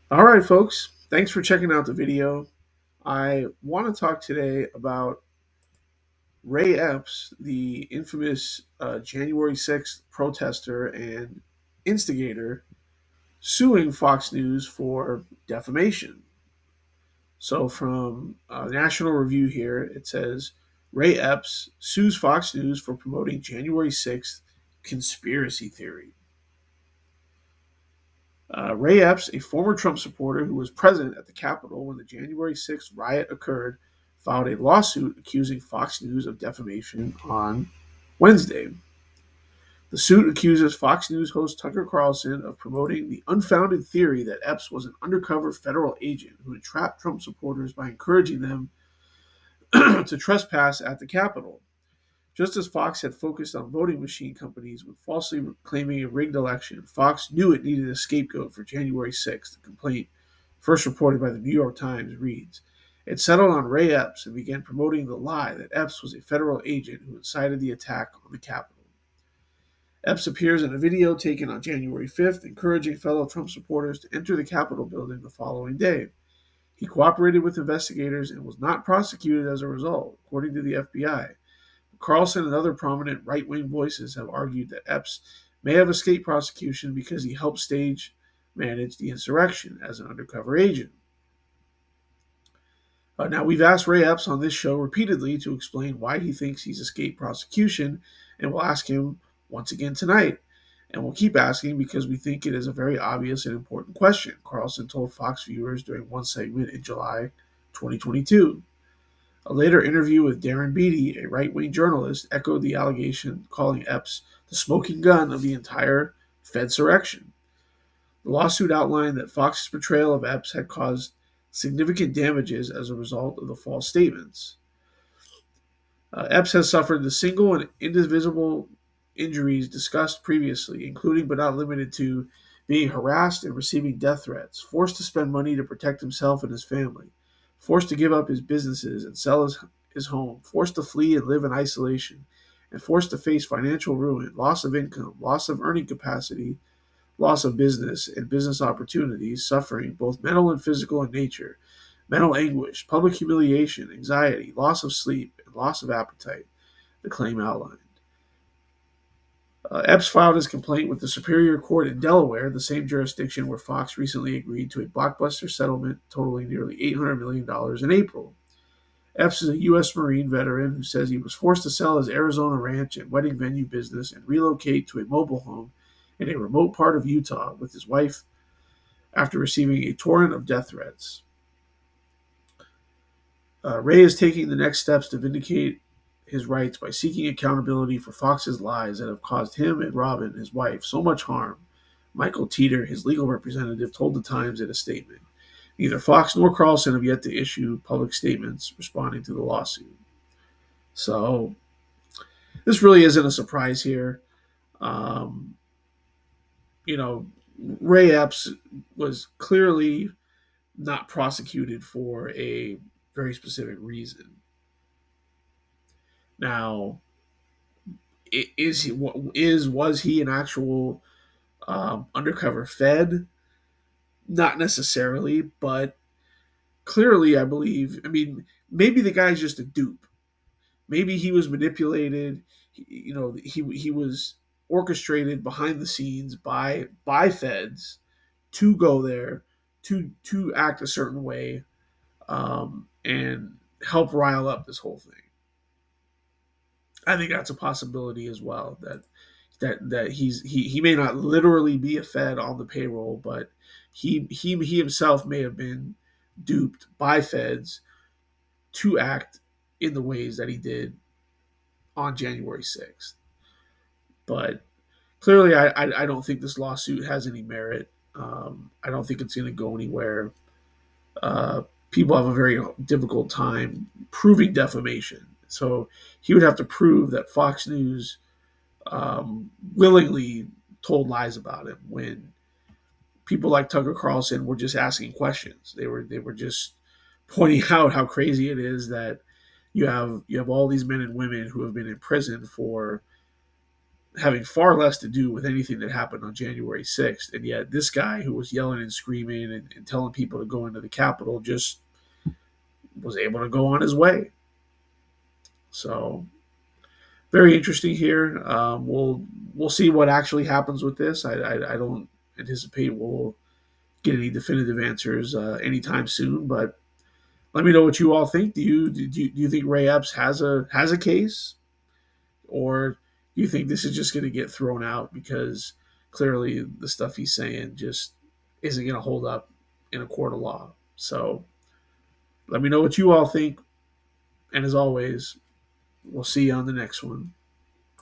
All right, folks. Thanks for checking out the video. I want to talk today about Ray Epps, the infamous January 6th protester and instigator, suing Fox News for defamation. So, from National Review here, it says Ray Epps sues Fox News for promoting January 6th conspiracy theory. Ray Epps, a former Trump supporter who was present at the Capitol when the January 6th riot occurred, filed a lawsuit accusing Fox News of defamation on Wednesday. The suit accuses Fox News host Tucker Carlson of promoting the unfounded theory that Epps was an undercover federal agent who entrapped Trump supporters by encouraging them to trespass at the Capitol. Just as Fox had focused on voting machine companies when falsely claiming a rigged election, Fox knew it needed a scapegoat for January 6th. The complaint, first reported by the New York Times, reads, it settled on Ray Epps and began promoting the lie that Epps was a federal agent who incited the attack on the Capitol. Epps appears in a video taken on January 5th, encouraging fellow Trump supporters to enter the Capitol building the following day. He cooperated with investigators and was not prosecuted as a result, according to the FBI. Carlson and other prominent right wing voices have argued that Epps may have escaped prosecution because he helped stage manage the insurrection as an undercover agent. Now, we've asked Ray Epps on this show repeatedly to explain why he thinks he's escaped prosecution, and we'll ask him once again tonight. And we'll keep asking because we think it is a very obvious and important question, Carlson told Fox viewers during one segment in July 2022. A later interview with Darren Beattie, a right-wing journalist, echoed the allegation, calling Epps the smoking gun of the entire Fedsurrection. The lawsuit outlined that Fox's portrayal of Epps had caused significant damages as a result of the false statements. Epps has suffered the single and indivisible injuries discussed previously, including but not limited to being harassed and receiving death threats, forced to spend money to protect himself and his family, forced to give up his businesses and sell his home, forced to flee and live in isolation, and forced to face financial ruin, loss of income, loss of earning capacity, loss of business and business opportunities, suffering, both mental and physical in nature, mental anguish, public humiliation, anxiety, loss of sleep, and loss of appetite, the claim outlined. Epps filed his complaint with the Superior Court in Delaware, the same jurisdiction where Fox recently agreed to a blockbuster settlement totaling nearly $800 million in April. Epps is a U.S. Marine veteran who says he was forced to sell his Arizona ranch and wedding venue business and relocate to a mobile home in a remote part of Utah with his wife after receiving a torrent of death threats. Ray is taking the next steps to vindicate his rights by seeking accountability for Fox's lies that have caused him and Robin, his wife, so much harm, Michael Teeter, his legal representative, told the Times in a statement. Neither Fox nor Carlson have yet to issue public statements responding to the lawsuit. So, this really isn't a surprise here. Um, you know, Ray Epps was clearly not prosecuted for a very specific reason. Now, was he an actual undercover Fed? Not necessarily, but clearly, I believe. I mean, maybe the guy's just a dupe. Maybe he was manipulated. He was orchestrated behind the scenes by Feds to go there to act a certain way and help rile up this whole thing. I think that's a possibility as well. That he may not literally be a Fed on the payroll, but he himself may have been duped by Feds to act in the ways that he did on January 6th. But clearly, I don't think this lawsuit has any merit. I don't think it's going to go anywhere. People have a very difficult time proving defamation. So he would have to prove that Fox News willingly told lies about him when people like Tucker Carlson were just asking questions. They were just pointing out how crazy it is that you have all these men and women who have been in prison for having far less to do with anything that happened on January 6th. And yet, this guy who was yelling and screaming and telling people to go into the Capitol just was able to go on his way. So, very interesting here. We'll see what actually happens with this. I don't anticipate we'll get any definitive answers anytime soon. But let me know what you all think. Do you think Ray Epps has a case, or do you think this is just going to get thrown out because clearly the stuff he's saying just isn't going to hold up in a court of law? So let me know what you all think. And as always, we'll see you on the next one.